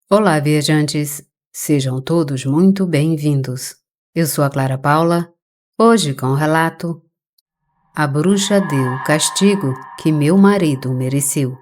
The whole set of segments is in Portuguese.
Olá, viajantes! Sejam todos muito bem-vindos. Eu sou a Clara Paula, hoje com o relato A Bruxa Deu o Castigo que Meu Marido Mereceu.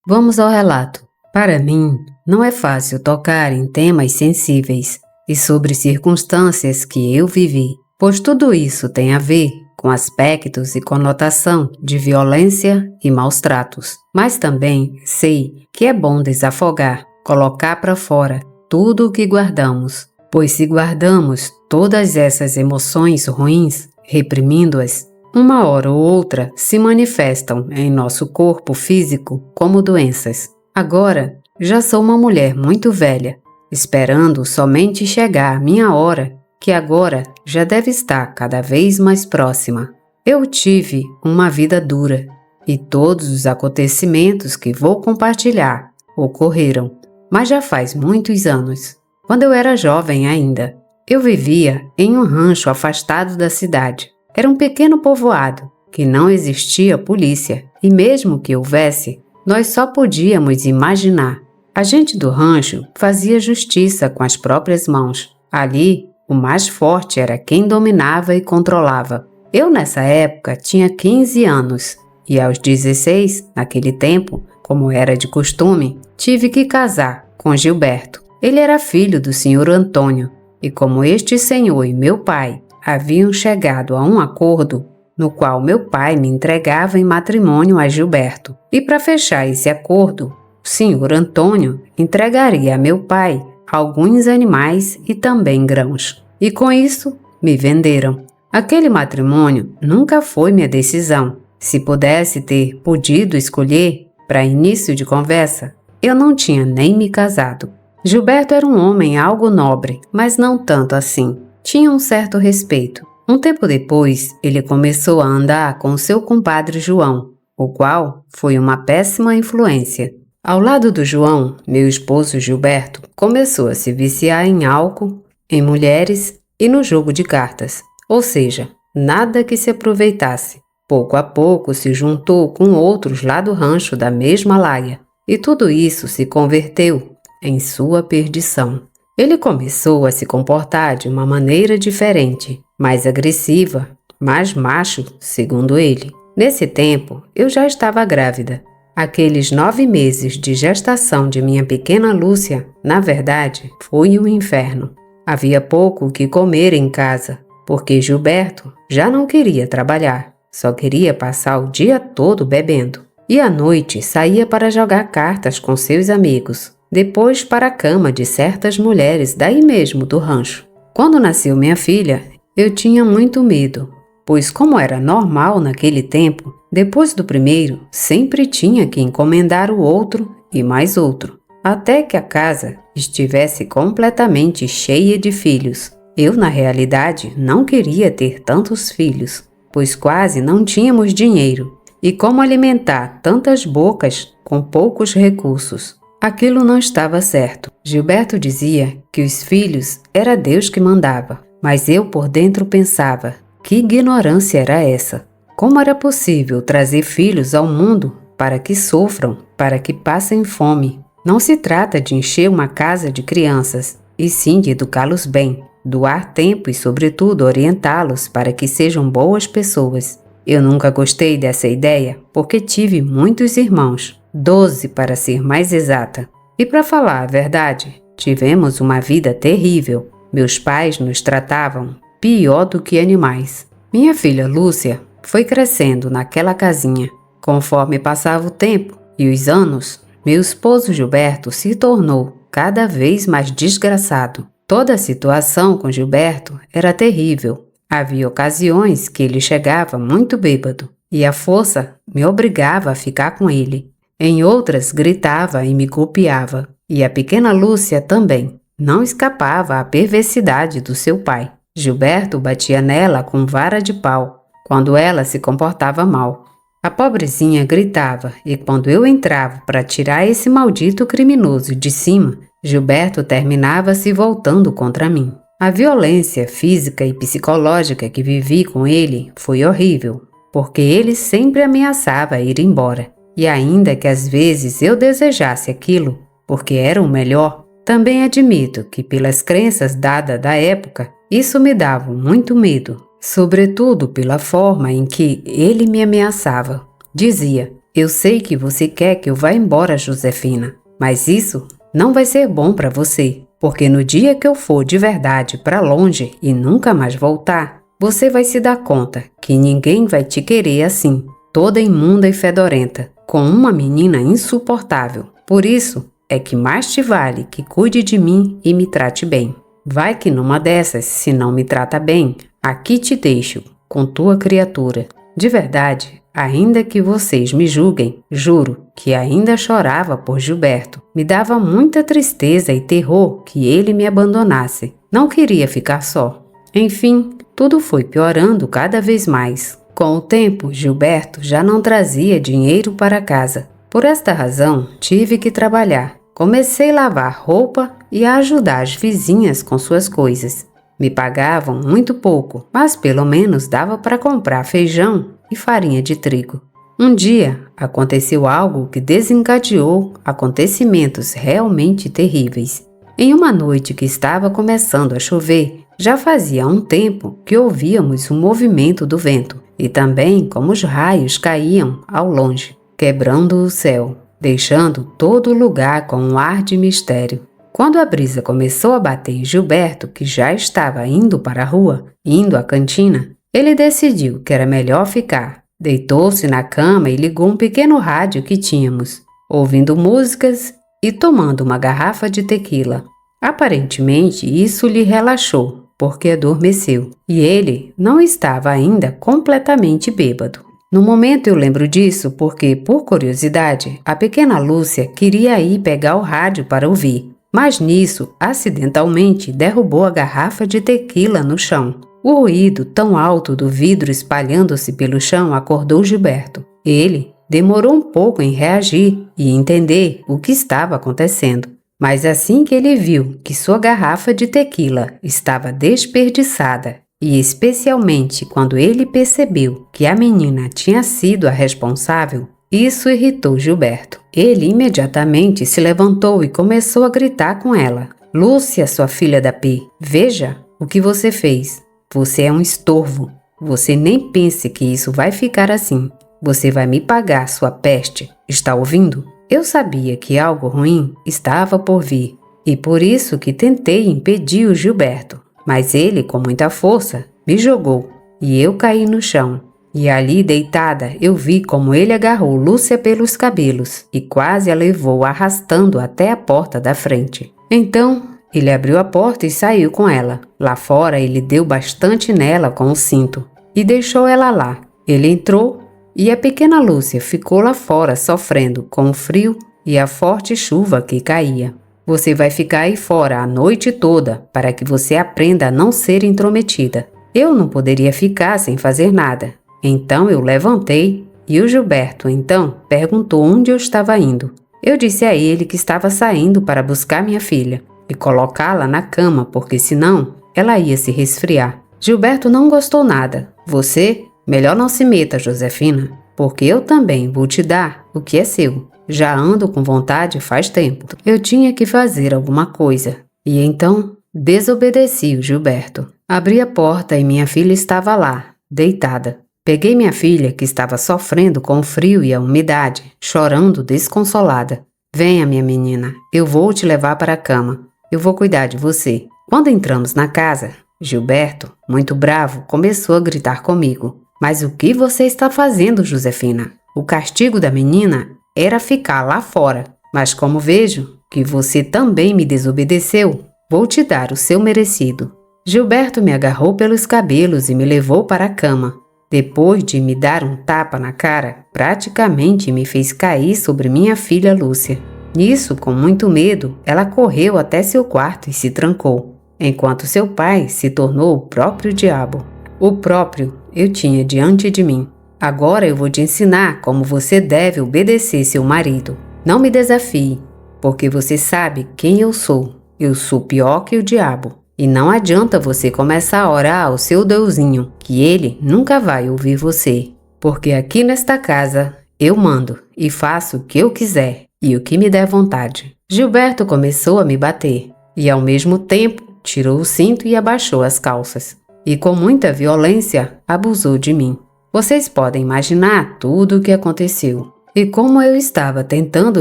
Vamos ao relato. Para mim, não é fácil tocar em temas sensíveis e sobre circunstâncias que eu vivi, pois tudo isso tem a ver com aspectos e conotação de violência e maus tratos. Mas também sei que é bom desafogar, colocar para fora tudo o que guardamos, pois se guardamos todas essas emoções ruins, reprimindo-as, uma hora ou outra se manifestam em nosso corpo físico como doenças. Agora, já sou uma mulher muito velha, esperando somente chegar a minha hora, que agora já deve estar cada vez mais próxima. Eu tive uma vida dura e todos os acontecimentos que vou compartilhar ocorreram, mas já faz muitos anos. Quando eu era jovem ainda, eu vivia em um rancho afastado da cidade. Era um pequeno povoado, que não existia polícia, e mesmo que houvesse, nós só podíamos imaginar. A gente do rancho fazia justiça com as próprias mãos. Ali, o mais forte era quem dominava e controlava. Eu, nessa época, tinha 15 anos, e aos 16, naquele tempo, como era de costume, tive que casar com Gilberto. Ele era filho do senhor Antônio, e como este senhor e meu pai haviam chegado a um acordo no qual meu pai me entregava em matrimônio a Gilberto. E para fechar esse acordo, o senhor Antônio entregaria a meu pai alguns animais e também grãos. E com isso, me venderam. Aquele matrimônio nunca foi minha decisão. Se pudesse ter podido escolher, para início de conversa, eu não tinha nem me casado. Gilberto era um homem algo nobre, mas não tanto assim. Tinha um certo respeito. Um tempo depois, ele começou a andar com seu compadre João, o qual foi uma péssima influência. Ao lado do João, meu esposo Gilberto começou a se viciar em álcool, em mulheres e no jogo de cartas, ou seja, nada que se aproveitasse. Pouco a pouco se juntou com outros lá do rancho da mesma laia, e tudo isso se converteu em sua perdição. Ele começou a se comportar de uma maneira diferente, mais agressiva, mais macho, segundo ele. Nesse tempo, eu já estava grávida. Aqueles 9 meses de gestação de minha pequena Lúcia, na verdade, foi um inferno. Havia pouco o que comer em casa, porque Gilberto já não queria trabalhar, só queria passar o dia todo bebendo. E à noite saía para jogar cartas com seus amigos. Depois para a cama de certas mulheres daí mesmo do rancho. Quando nasceu minha filha, eu tinha muito medo, pois como era normal naquele tempo, depois do primeiro, sempre tinha que encomendar o outro e mais outro, até que a casa estivesse completamente cheia de filhos. Eu, na realidade, não queria ter tantos filhos, pois quase não tínhamos dinheiro, e como alimentar tantas bocas com poucos recursos. Aquilo não estava certo. Gilberto dizia que os filhos era Deus que mandava, mas eu por dentro pensava, que ignorância era essa? Como era possível trazer filhos ao mundo para que sofram, para que passem fome? Não se trata de encher uma casa de crianças, e sim de educá-los bem, doar tempo e, sobretudo, orientá-los para que sejam boas pessoas. Eu nunca gostei dessa ideia porque tive muitos irmãos. 12 para ser mais exata. E para falar a verdade, tivemos uma vida terrível. Meus pais nos tratavam pior do que animais. Minha filha Lúcia foi crescendo naquela casinha. Conforme passava o tempo e os anos, meu esposo Gilberto se tornou cada vez mais desgraçado. Toda a situação com Gilberto era terrível. Havia ocasiões que ele chegava muito bêbado e a força me obrigava a ficar com ele. Em outras, gritava e me golpeava. E a pequena Lúcia também. Não escapava à perversidade do seu pai. Gilberto batia nela com vara de pau, quando ela se comportava mal. A pobrezinha gritava, e quando eu entrava para tirar esse maldito criminoso de cima, Gilberto terminava se voltando contra mim. A violência física e psicológica que vivi com ele foi horrível, porque ele sempre ameaçava ir embora. E ainda que às vezes eu desejasse aquilo, porque era o melhor. Também admito que, pelas crenças dadas da época, isso me dava muito medo, sobretudo pela forma em que ele me ameaçava. Dizia: eu sei que você quer que eu vá embora, Josefina, mas isso não vai ser bom para você, porque no dia que eu for de verdade para longe e nunca mais voltar, você vai se dar conta que ninguém vai te querer assim, toda imunda e fedorenta, com uma menina insuportável. Por isso é que mais te vale que cuide de mim e me trate bem. Vai que numa dessas, se não me trata bem, aqui te deixo, com tua criatura. De verdade, ainda que vocês me julguem, juro que ainda chorava por Gilberto. Me dava muita tristeza e terror que ele me abandonasse. Não queria ficar só. Enfim, tudo foi piorando cada vez mais. Com o tempo, Gilberto já não trazia dinheiro para casa. Por esta razão, tive que trabalhar. Comecei a lavar roupa e a ajudar as vizinhas com suas coisas. Me pagavam muito pouco, mas pelo menos dava para comprar feijão e farinha de trigo. Um dia, aconteceu algo que desencadeou acontecimentos realmente terríveis. Em uma noite que estava começando a chover, já fazia um tempo que ouvíamos o movimento do vento e também como os raios caíam ao longe, quebrando o céu, deixando todo o lugar com um ar de mistério. Quando a brisa começou a bater em Gilberto, que já estava indo para a rua, indo à cantina, ele decidiu que era melhor ficar. Deitou-se na cama e ligou um pequeno rádio que tínhamos, ouvindo músicas e tomando uma garrafa de tequila. Aparentemente, isso lhe relaxou, porque adormeceu, e ele não estava ainda completamente bêbado. No momento eu lembro disso porque, por curiosidade, a pequena Lúcia queria ir pegar o rádio para ouvir, mas nisso, acidentalmente, derrubou a garrafa de tequila no chão. O ruído tão alto do vidro espalhando-se pelo chão acordou Gilberto. Ele demorou um pouco em reagir e entender o que estava acontecendo. Mas assim que ele viu que sua garrafa de tequila estava desperdiçada, e especialmente quando ele percebeu que a menina tinha sido a responsável, isso irritou Gilberto. Ele imediatamente se levantou e começou a gritar com ela. Lúcia, sua filha da P, veja o que você fez. Você é um estorvo. Você nem pense que isso vai ficar assim. Você vai me pagar, sua peste. Está ouvindo? Eu sabia que algo ruim estava por vir, e por isso que tentei impedir o Gilberto. Mas ele, com muita força, me jogou, e eu caí no chão. E ali, deitada, eu vi como ele agarrou Lúcia pelos cabelos e quase a levou arrastando até a porta da frente. Então, ele abriu a porta e saiu com ela. Lá fora, ele deu bastante nela com o cinto e deixou ela lá. Ele entrou e a pequena Lúcia ficou lá fora sofrendo com o frio e a forte chuva que caía. Você vai ficar aí fora a noite toda para que você aprenda a não ser intrometida. Eu não poderia ficar sem fazer nada. Então eu levantei e o Gilberto, então, perguntou onde eu estava indo. Eu disse a ele que estava saindo para buscar minha filha e colocá-la na cama, porque senão ela ia se resfriar. Gilberto não gostou nada. Você, melhor não se meta, Josefina, porque eu também vou te dar o que é seu. Já ando com vontade faz tempo. Eu tinha que fazer alguma coisa. E então, desobedeci o Gilberto. Abri a porta e minha filha estava lá, deitada. Peguei minha filha, que estava sofrendo com o frio e a umidade, chorando desconsolada. Venha, minha menina, eu vou te levar para a cama. Eu vou cuidar de você. Quando entramos na casa, Gilberto, muito bravo, começou a gritar comigo. Mas o que você está fazendo, Josefina? O castigo da menina era ficar lá fora, mas como vejo que você também me desobedeceu, vou te dar o seu merecido. Gilberto me agarrou pelos cabelos e me levou para a cama. Depois de me dar um tapa na cara, praticamente me fez cair sobre minha filha Lúcia. Nisso, com muito medo, ela correu até seu quarto e se trancou, enquanto seu pai se tornou o próprio diabo. O próprio eu tinha diante de mim. Agora eu vou te ensinar como você deve obedecer seu marido. Não me desafie, porque você sabe quem eu sou. Eu sou pior que o diabo. E não adianta você começar a orar ao seu Deusinho, que ele nunca vai ouvir você. Porque aqui nesta casa eu mando e faço o que eu quiser e o que me der vontade. Gilberto começou a me bater e, ao mesmo tempo, tirou o cinto e abaixou as calças. E, com muita violência, abusou de mim. Vocês podem imaginar tudo o que aconteceu. E como eu estava tentando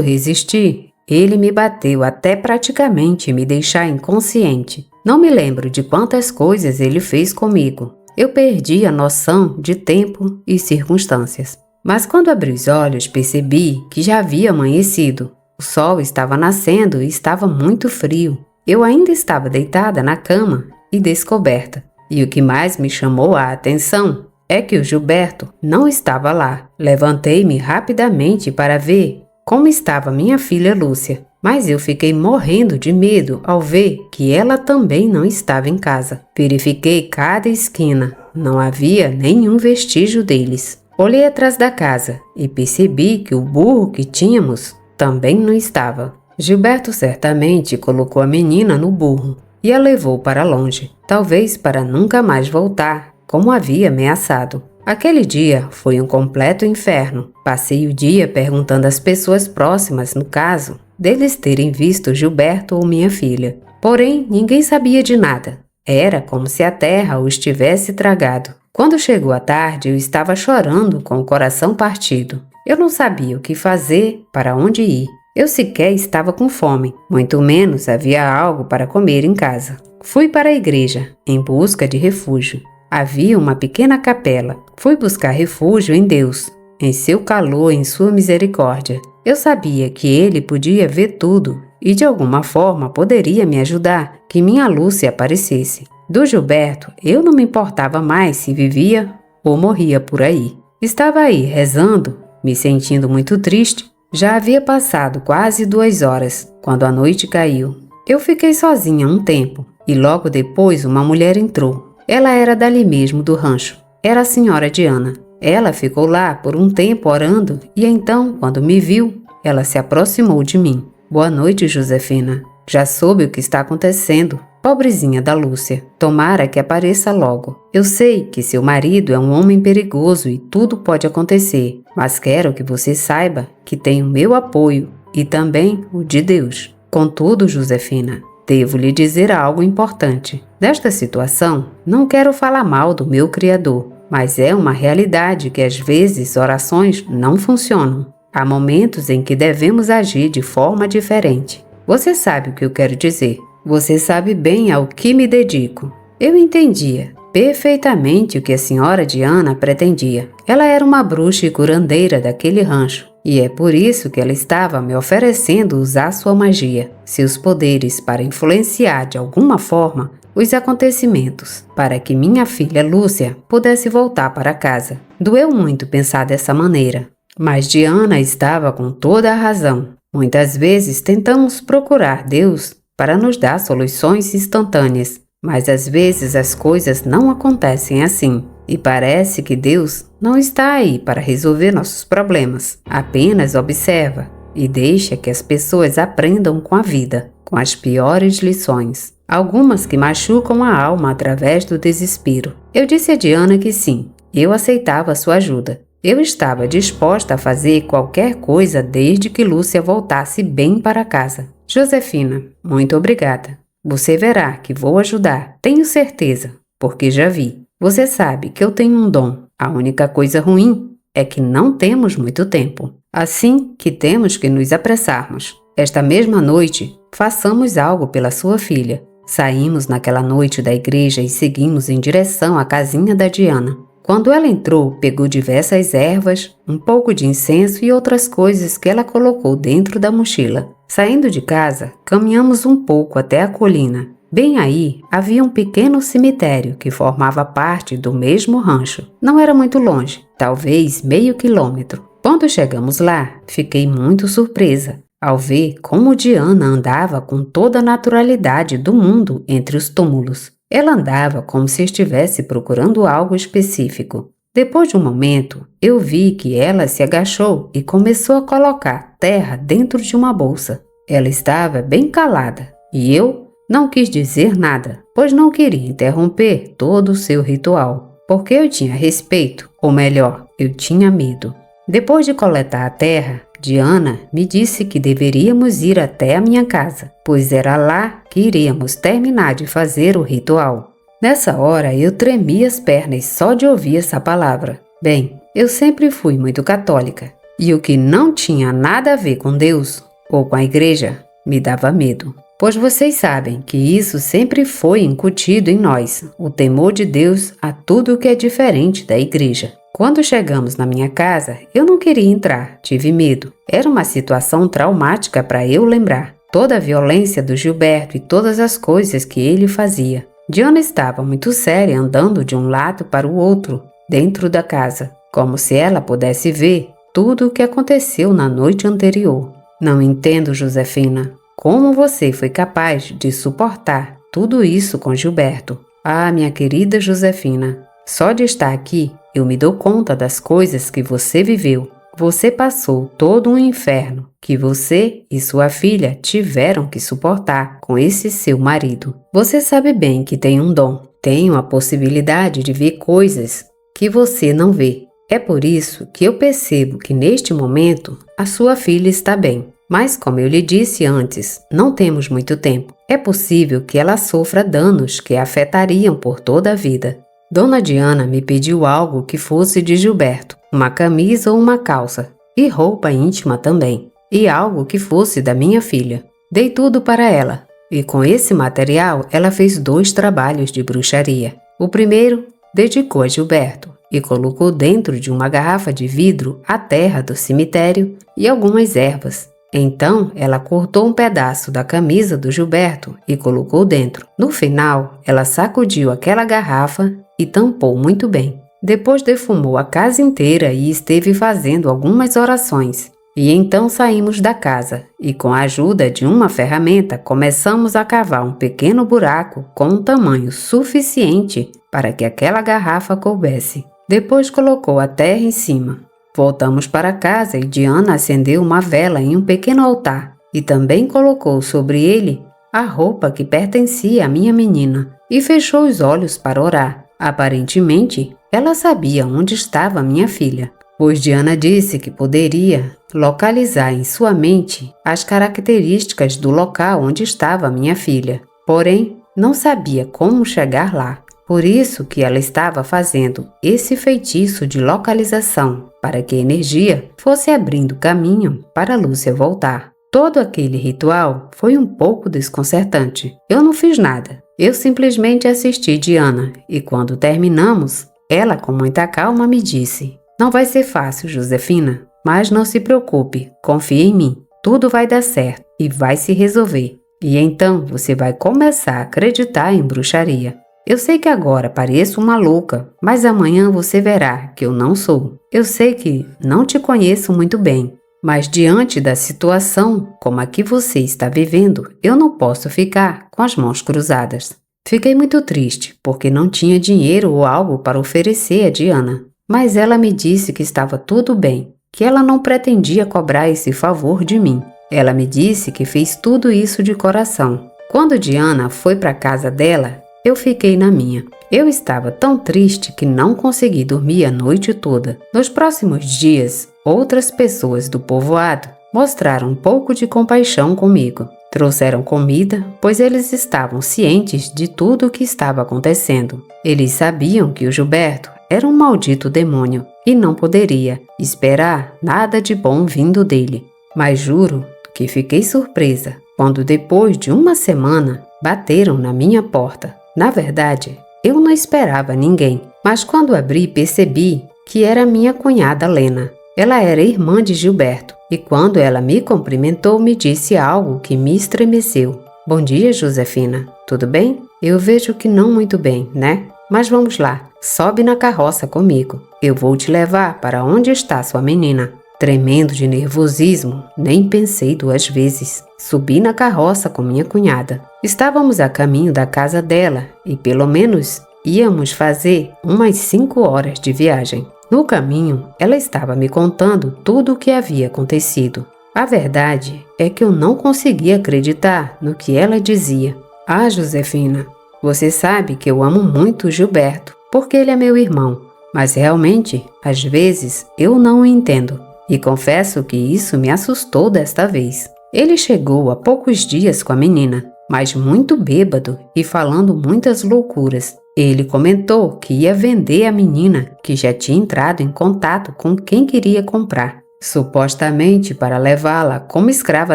resistir, ele me bateu até praticamente me deixar inconsciente. Não me lembro de quantas coisas ele fez comigo. Eu perdi a noção de tempo e circunstâncias. Mas quando abri os olhos, percebi que já havia amanhecido. O sol estava nascendo e estava muito frio. Eu ainda estava deitada na cama e descoberta. E o que mais me chamou a atenção é que o Gilberto não estava lá. Levantei-me rapidamente para ver como estava minha filha Lúcia, mas eu fiquei morrendo de medo ao ver que ela também não estava em casa. Verifiquei cada esquina, não havia nenhum vestígio deles. Olhei atrás da casa e percebi que o burro que tínhamos também não estava. Gilberto certamente colocou a menina no burro e a levou para longe, talvez para nunca mais voltar, como havia ameaçado. Aquele dia foi um completo inferno. Passei o dia perguntando às pessoas próximas, no caso, deles terem visto Gilberto ou minha filha. Porém, ninguém sabia de nada. Era como se a terra o estivesse tragado. Quando chegou a tarde, eu estava chorando com o coração partido. Eu não sabia o que fazer, para onde ir. Eu sequer estava com fome, muito menos havia algo para comer em casa. Fui para a igreja, em busca de refúgio. Havia uma pequena capela. Fui buscar refúgio em Deus, em seu calor, em sua misericórdia. Eu sabia que Ele podia ver tudo e de alguma forma poderia me ajudar que minha Lúcia aparecesse. Do Gilberto, eu não me importava mais se vivia ou morria por aí. Estava aí rezando, me sentindo muito triste. Já havia passado quase 2 horas, quando a noite caiu. Eu fiquei sozinha um tempo e logo depois uma mulher entrou. Ela era dali mesmo do rancho. Era a senhora Diana. Ela ficou lá por um tempo orando e então, quando me viu, ela se aproximou de mim. Boa noite, Josefina. Já soube o que está acontecendo. Pobrezinha da Lúcia. Tomara que apareça logo. Eu sei que seu marido é um homem perigoso e tudo pode acontecer, mas quero que você saiba que tem o meu apoio e também o de Deus. Contudo, Josefina, devo lhe dizer algo importante. Nesta situação, não quero falar mal do meu Criador, mas é uma realidade que às vezes orações não funcionam. Há momentos em que devemos agir de forma diferente. Você sabe o que eu quero dizer. Você sabe bem ao que me dedico. Eu entendia perfeitamente o que a senhora Diana pretendia. Ela era uma bruxa e curandeira daquele rancho, e é por isso que ela estava me oferecendo usar sua magia, seus poderes para influenciar de alguma forma os acontecimentos, para que minha filha Lúcia pudesse voltar para casa. Doeu muito pensar dessa maneira, mas Diana estava com toda a razão. Muitas vezes tentamos procurar Deus para nos dar soluções instantâneas, mas às vezes as coisas não acontecem assim. E parece que Deus não está aí para resolver nossos problemas, apenas observa e deixa que as pessoas aprendam com a vida, com as piores lições, algumas que machucam a alma através do desespero. Eu disse a Diana que sim, eu aceitava sua ajuda. Eu estava disposta a fazer qualquer coisa desde que Lúcia voltasse bem para casa. Josefina, muito obrigada. Você verá que vou ajudar, tenho certeza, porque já vi. Você sabe que eu tenho um dom. A única coisa ruim é que não temos muito tempo. Assim que temos que nos apressarmos. Esta mesma noite, façamos algo pela sua filha. Saímos naquela noite da igreja e seguimos em direção à casinha da Diana. Quando ela entrou, pegou diversas ervas, um pouco de incenso e outras coisas que ela colocou dentro da mochila. Saindo de casa, caminhamos um pouco até a colina. Bem aí, havia um pequeno cemitério que formava parte do mesmo rancho. Não era muito longe, talvez meio quilômetro. Quando chegamos lá, fiquei muito surpresa ao ver como Diana andava com toda a naturalidade do mundo entre os túmulos. Ela andava como se estivesse procurando algo específico. Depois de um momento, eu vi que ela se agachou e começou a colocar terra dentro de uma bolsa. Ela estava bem calada e eu não quis dizer nada, pois não queria interromper todo o seu ritual, porque eu tinha respeito, ou melhor, eu tinha medo. Depois de coletar a terra, Diana me disse que deveríamos ir até a minha casa, pois era lá que iríamos terminar de fazer o ritual. Nessa hora eu tremia as pernas só de ouvir essa palavra. Bem, eu sempre fui muito católica, e o que não tinha nada a ver com Deus ou com a igreja me dava medo. Pois vocês sabem que isso sempre foi incutido em nós, o temor de Deus a tudo que é diferente da igreja. Quando chegamos na minha casa, eu não queria entrar, tive medo. Era uma situação traumática para eu lembrar. Toda a violência do Gilberto e todas as coisas que ele fazia. Diana estava muito séria andando de um lado para o outro, dentro da casa, como se ela pudesse ver tudo o que aconteceu na noite anterior. Não entendo, Josefina. Como você foi capaz de suportar tudo isso com Gilberto? Ah, minha querida Josefina, só de estar aqui eu me dou conta das coisas que você viveu. Você passou todo um inferno que você e sua filha tiveram que suportar com esse seu marido. Você sabe bem que tem um dom, tem a possibilidade de ver coisas que você não vê. É por isso que eu percebo que neste momento a sua filha está bem. Mas, como eu lhe disse antes, não temos muito tempo. É possível que ela sofra danos que a afetariam por toda a vida. Dona Diana me pediu algo que fosse de Gilberto, uma camisa ou uma calça, e roupa íntima também, e algo que fosse da minha filha. Dei tudo para ela, e com esse material ela fez 2 trabalhos de bruxaria. O primeiro dedicou a Gilberto e colocou dentro de uma garrafa de vidro a terra do cemitério e algumas ervas. Então, ela cortou um pedaço da camisa do Gilberto e colocou dentro. No final, ela sacudiu aquela garrafa e tampou muito bem. Depois defumou a casa inteira e esteve fazendo algumas orações. E então saímos da casa e, com a ajuda de uma ferramenta, começamos a cavar um pequeno buraco com um tamanho suficiente para que aquela garrafa coubesse. Depois colocou a terra em cima. Voltamos para casa e Diana acendeu uma vela em um pequeno altar e também colocou sobre ele a roupa que pertencia à minha menina e fechou os olhos para orar. Aparentemente, ela sabia onde estava minha filha, pois Diana disse que poderia localizar em sua mente as características do local onde estava minha filha, porém não sabia como chegar lá. Por isso que ela estava fazendo esse feitiço de localização, para que a energia fosse abrindo caminho para Lúcia voltar. Todo aquele ritual foi um pouco desconcertante. Eu não fiz nada. Eu simplesmente assisti Diana e quando terminamos, ela com muita calma me disse: "Não vai ser fácil, Josefina, mas não se preocupe, confie em mim. Tudo vai dar certo e vai se resolver. E então você vai começar a acreditar em bruxaria. Eu sei que agora pareço uma louca, mas amanhã você verá que eu não sou. Eu sei que não te conheço muito bem, mas diante da situação como a que você está vivendo, eu não posso ficar com as mãos cruzadas." Fiquei muito triste, porque não tinha dinheiro ou algo para oferecer a Diana, mas ela me disse que estava tudo bem, que ela não pretendia cobrar esse favor de mim. Ela me disse que fez tudo isso de coração. Quando Diana foi para a casa dela, eu fiquei na minha. Eu estava tão triste que não consegui dormir a noite toda. Nos próximos dias, outras pessoas do povoado mostraram um pouco de compaixão comigo. Trouxeram comida, pois eles estavam cientes de tudo o que estava acontecendo. Eles sabiam que o Gilberto era um maldito demônio e não poderia esperar nada de bom vindo dele. Mas juro que fiquei surpresa quando, depois de uma semana, bateram na minha porta. Na verdade, eu não esperava ninguém, mas quando abri percebi que era minha cunhada Lena. Ela era irmã de Gilberto e quando ela me cumprimentou me disse algo que me estremeceu. "Bom dia, Josefina. Tudo bem? Eu vejo que não muito bem, né? Mas vamos lá, sobe na carroça comigo. Eu vou te levar para onde está sua menina." Tremendo de nervosismo, nem pensei 2 vezes. Subi na carroça com minha cunhada. Estávamos a caminho da casa dela e pelo menos íamos fazer umas 5 horas de viagem. No caminho, ela estava me contando tudo o que havia acontecido. A verdade é que eu não conseguia acreditar no que ela dizia. "Ah, Josefina, você sabe que eu amo muito o Gilberto, porque ele é meu irmão, mas realmente, às vezes, eu não o entendo. e confesso que isso me assustou desta vez. Ele chegou há poucos dias com a menina, mas muito bêbado e falando muitas loucuras. Ele comentou que ia vender a menina, que já tinha entrado em contato com quem queria comprar, supostamente para levá-la como escrava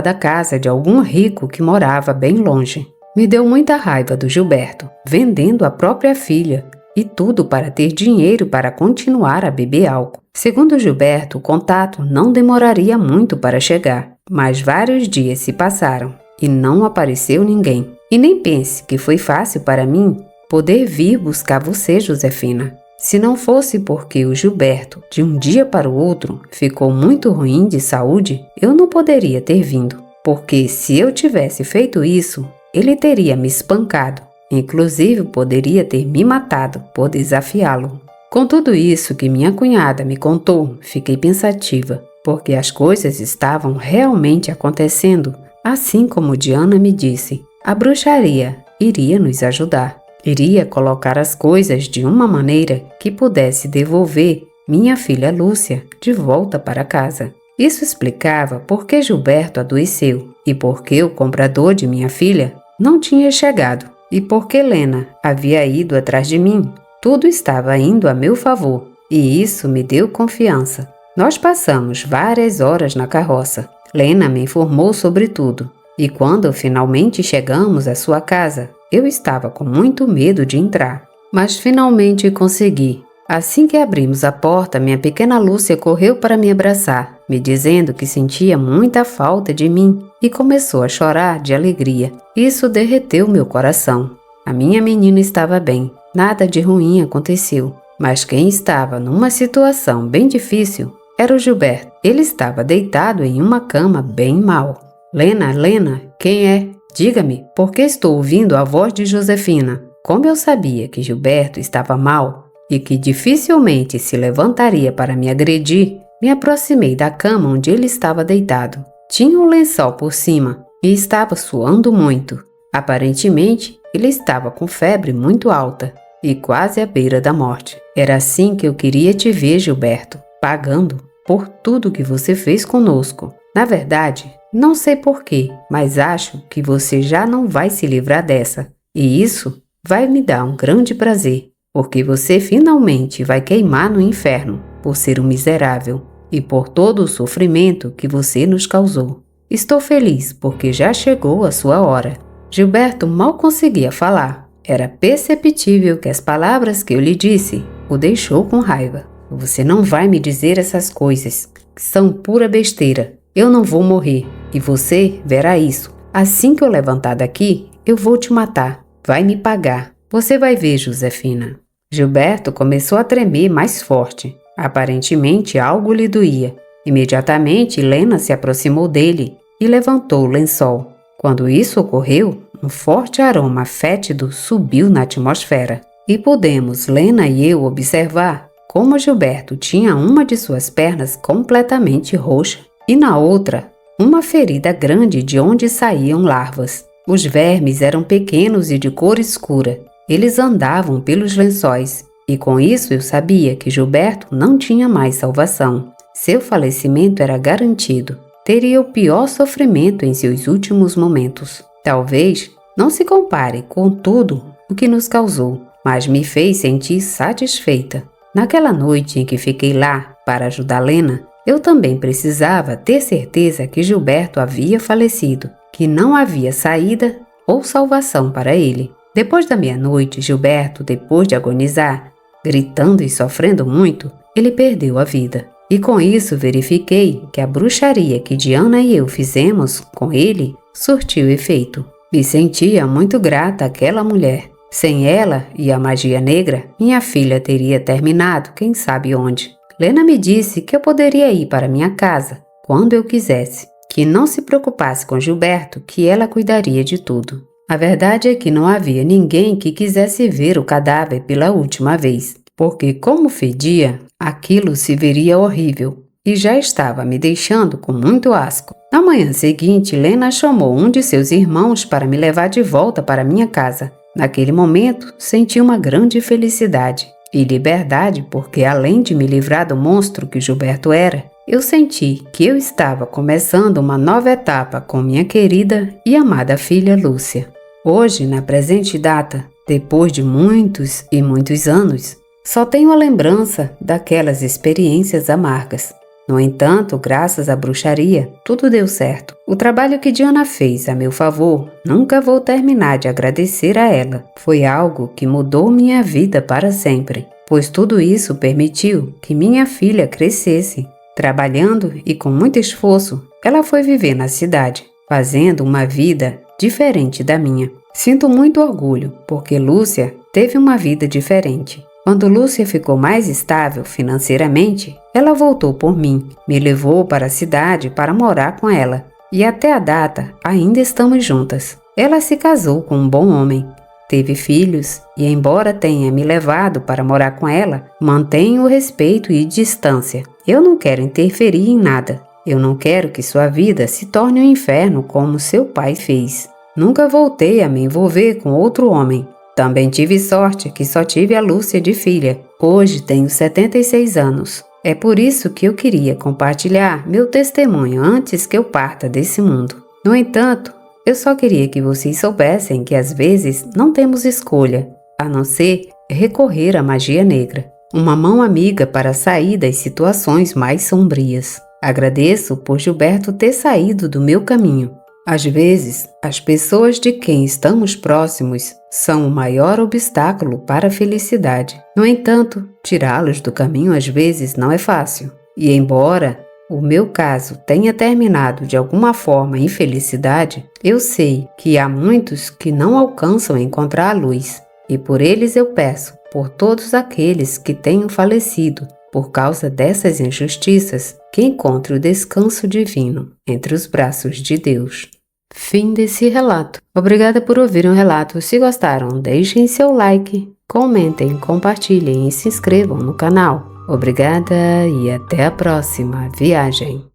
da casa de algum rico que morava bem longe. Me deu muita raiva do Gilberto, vendendo a própria filha, e tudo para ter dinheiro para continuar a beber álcool. Segundo Gilberto, o contato não demoraria muito para chegar, mas vários dias se passaram e não apareceu ninguém. E nem pense que foi fácil para mim poder vir buscar você, Josefina. Se não fosse porque o Gilberto, de um dia para o outro, ficou muito ruim de saúde, eu não poderia ter vindo, porque se eu tivesse feito isso, ele teria me espancado, inclusive poderia ter me matado por desafiá-lo. Com tudo isso que minha cunhada me contou, fiquei pensativa, porque as coisas estavam realmente acontecendo, assim como Diana me disse. A bruxaria iria nos ajudar. Iria colocar as coisas de uma maneira que pudesse devolver minha filha Lúcia de volta para casa. Isso explicava por que Gilberto adoeceu e por que o comprador de minha filha não tinha chegado e por que Lena havia ido atrás de mim. Tudo estava indo a meu favor e isso me deu confiança. Nós passamos várias horas na carroça. Lena me informou sobre tudo e quando finalmente chegamos à sua casa, eu estava com muito medo de entrar, mas finalmente consegui. Assim que abrimos a porta, minha pequena Lúcia correu para me abraçar, me dizendo que sentia muita falta de mim e começou a chorar de alegria. Isso derreteu meu coração. A minha menina estava bem, nada de ruim aconteceu, mas quem estava numa situação bem difícil era o Gilberto. Ele estava deitado em uma cama bem mal. Lena, quem é? Diga-me, por que estou ouvindo a voz de Josefina? Como eu sabia que Gilberto estava mal e que dificilmente se levantaria para me agredir, me aproximei da cama onde ele estava deitado. Tinha um lençol por cima e estava suando muito. Aparentemente, ele estava com febre muito alta e quase à beira da morte. Era assim que eu queria te ver, Gilberto, pagando por tudo que você fez conosco. Na verdade, não sei porquê, mas acho que você já não vai se livrar dessa. E isso vai me dar um grande prazer, porque você finalmente vai queimar no inferno por ser um miserável e por todo o sofrimento que você nos causou. Estou feliz porque já chegou a sua hora. Gilberto mal conseguia falar. Era perceptível que as palavras que eu lhe disse o deixou com raiva. Você não vai me dizer essas coisas, que são pura besteira. Eu não vou morrer, e você verá isso. Assim que eu levantar daqui, eu vou te matar. Vai me pagar. Você vai ver, Josefina. Gilberto começou a tremer mais forte. Aparentemente, algo lhe doía. Imediatamente, Lena se aproximou dele e levantou o lençol. Quando isso ocorreu, um forte aroma fétido subiu na atmosfera. E pudemos, Lena e eu, observar como Gilberto tinha uma de suas pernas completamente roxa e na outra, uma ferida grande de onde saíam larvas. Os vermes eram pequenos e de cor escura. Eles andavam pelos lençóis, e com isso eu sabia que Gilberto não tinha mais salvação. Seu falecimento era garantido. Teria o pior sofrimento em seus últimos momentos. Talvez não se compare com tudo o que nos causou, mas me fez sentir satisfeita. Naquela noite em que fiquei lá para ajudar Lena, eu também precisava ter certeza que Gilberto havia falecido, que não havia saída ou salvação para ele. Depois da meia-noite, Gilberto, depois de agonizar, gritando e sofrendo muito, ele perdeu a vida. E com isso verifiquei que a bruxaria que Diana e eu fizemos com ele surtiu efeito. Me sentia muito grata àquela mulher. Sem ela e a magia negra, minha filha teria terminado quem sabe onde. Lena me disse que eu poderia ir para minha casa quando eu quisesse, que não se preocupasse com Gilberto, que ela cuidaria de tudo. A verdade é que não havia ninguém que quisesse ver o cadáver pela última vez, porque como fedia, aquilo se veria horrível e já estava me deixando com muito asco. Na manhã seguinte, Lena chamou um de seus irmãos para me levar de volta para minha casa. Naquele momento, senti uma grande felicidade e liberdade porque, além de me livrar do monstro que Gilberto era, eu senti que eu estava começando uma nova etapa com minha querida e amada filha Lúcia. Hoje, na presente data, depois de muitos e muitos anos, só tenho a lembrança daquelas experiências amargas. No entanto, graças à bruxaria, tudo deu certo. O trabalho que Diana fez a meu favor, nunca vou terminar de agradecer a ela. Foi algo que mudou minha vida para sempre, pois tudo isso permitiu que minha filha crescesse. Trabalhando e com muito esforço, ela foi viver na cidade, fazendo uma vida diferente da minha. Sinto muito orgulho, porque Lúcia teve uma vida diferente. Quando Lúcia ficou mais estável financeiramente, ela voltou por mim, me levou para a cidade para morar com ela. E até a data, ainda estamos juntas. Ela se casou com um bom homem, teve filhos e, embora tenha me levado para morar com ela, mantém o respeito e distância. Eu não quero interferir em nada. Eu não quero que sua vida se torne um inferno como seu pai fez. Nunca voltei a me envolver com outro homem. Também tive sorte que só tive a Lúcia de filha. Hoje tenho 76 anos. É por isso que eu queria compartilhar meu testemunho antes que eu parta desse mundo. No entanto, eu só queria que vocês soubessem que às vezes não temos escolha, a não ser recorrer à magia negra, uma mão amiga para sair das situações mais sombrias. Agradeço por Gilberto ter saído do meu caminho. Às vezes, as pessoas de quem estamos próximos são o maior obstáculo para a felicidade. No entanto, tirá-los do caminho às vezes não é fácil. E embora o meu caso tenha terminado de alguma forma em felicidade, eu sei que há muitos que não alcançam encontrar a luz. E por eles eu peço, por todos aqueles que tenham falecido por causa dessas injustiças, que encontre o descanso divino entre os braços de Deus. Fim desse relato. Obrigada por ouvir um relato. Se gostaram, deixem seu like, comentem, compartilhem e se inscrevam no canal. Obrigada e até a próxima viagem.